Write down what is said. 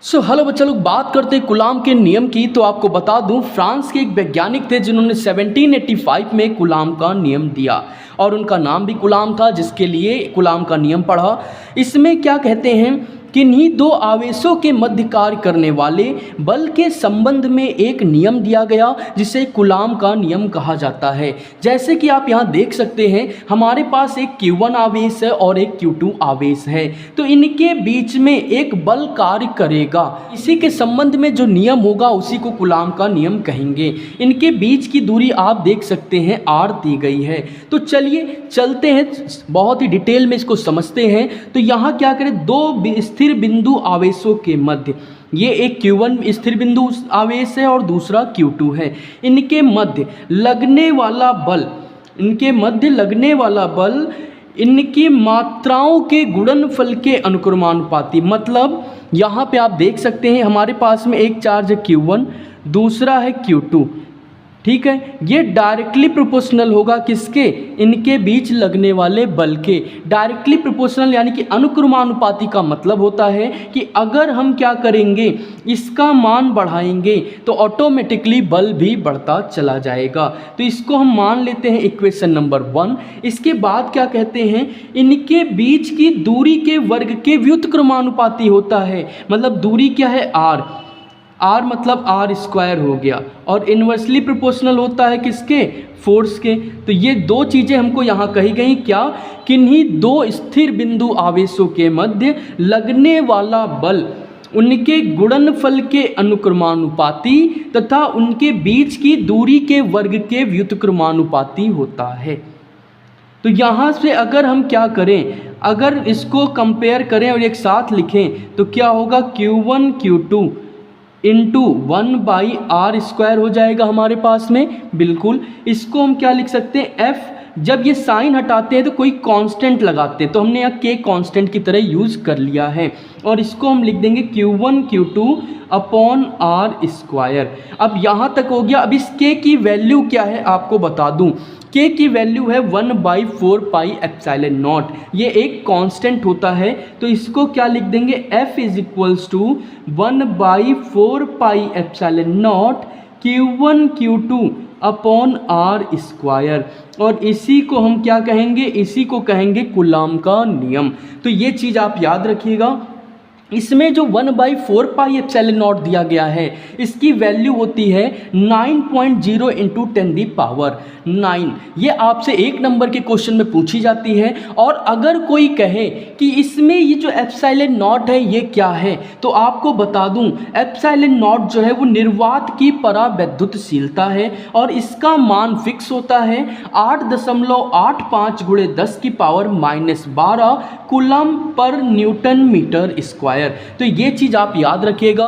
Hello बच्चा लोग, बात करते हैं कूलाम के नियम की। तो आपको बता दूं, फ्रांस के एक वैज्ञानिक थे जिन्होंने 1785 में कूलाम का नियम दिया और उनका नाम भी कूलाम था, जिसके लिए कूलाम का नियम पढ़ा। इसमें क्या कहते हैं, किन्हीं दो आवेशों के मध्य कार्य करने वाले बल के संबंध में एक नियम दिया गया जिसे कूलाम का नियम कहा जाता है। जैसे कि आप यहाँ देख सकते हैं, हमारे पास एक Q1 आवेश है और एक Q2 आवेश है, तो इनके बीच में एक बल कार्य करेगा। इसी के संबंध में जो नियम होगा उसी को कूलाम का नियम कहेंगे। इनके बीच की दूरी आप देख सकते हैं R दी गई है। तो चलिए चलते हैं, बहुत ही डिटेल में इसको समझते हैं। तो यहाँ क्या करें, दो स्थिर बिंदु आवेशों के मध्य, ये एक Q1 स्थिर बिंदु आवेश है और दूसरा Q2 है। इनके मध्य लगने वाला बल, इनकी मात्राओं के गुणनफल के अनुक्रमानुपाती। मतलब यहाँ पे आप देख सकते हैं, हमारे पास में एक चार्ज है Q1, दूसरा है Q2, ठीक है। ये डायरेक्टली प्रोपोर्शनल होगा किसके, इनके बीच लगने वाले बल के। डायरेक्टली प्रोपोर्शनल यानी कि अनुक्रमानुपाती का मतलब होता है कि अगर हम क्या करेंगे, इसका मान बढ़ाएंगे तो ऑटोमेटिकली बल भी बढ़ता चला जाएगा। तो इसको हम मान लेते हैं इक्वेशन नंबर 1। इसके बाद क्या कहते हैं, इनके बीच की दूरी के वर्ग के व्युत्क्रमानुपाती होता है। मतलब दूरी क्या है, R मतलब R² हो गया, और इन्वर्सली प्रोपोर्शनल होता है किसके, फोर्स के। तो ये दो चीज़ें हमको यहाँ कही गई, क्या, किन्हीं दो स्थिर बिंदु आवेशों के मध्य लगने वाला बल उनके गुणनफल के अनुक्रमानुपाती तथा उनके बीच की दूरी के वर्ग के व्युत्क्रमानुपाती होता है। तो यहाँ से अगर हम क्या करें, अगर इसको कंपेयर करें और एक साथ लिखें तो क्या होगा, Q1 Q2 इंटू 1/R² हो जाएगा हमारे पास में। बिल्कुल, इसको हम क्या लिख सकते हैं, F। जब ये साइन हटाते हैं तो कोई कांस्टेंट लगाते हैं, तो हमने यहाँ K कांस्टेंट की तरह यूज़ कर लिया है, और इसको हम लिख देंगे Q1 Q2 अपॉन R²। अब यहाँ तक हो गया। अब इस K की वैल्यू क्या है आपको बता दूँ, K की वैल्यू है 1/4πε0। ये एक कांस्टेंट होता है, तो इसको क्या लिख देंगे, F is equals to 1/4πε0 Q1 Q2 upon R²। और इसी को हम क्या कहेंगे, इसी को कहेंगे कूलाम का नियम। तो ये चीज़ आप याद रखिएगा। इसमें जो 1/4πε0 दिया गया है, इसकी वैल्यू होती है 9.0 इंटू 10⁹9। ये आपसे एक नंबर के क्वेश्चन में पूछी जाती है। और अगर कोई कहे कि इसमें ये जो ε0 है ये क्या है, तो आपको बता दूं, ε0 जो है वो निर्वात की परावैद्युतशीलता है और इसका मान फिक्स होता है 8.85 × 10⁻⁻12 coulomb per Newton metre square. तो ये चीज़ आप याद रखिएगा।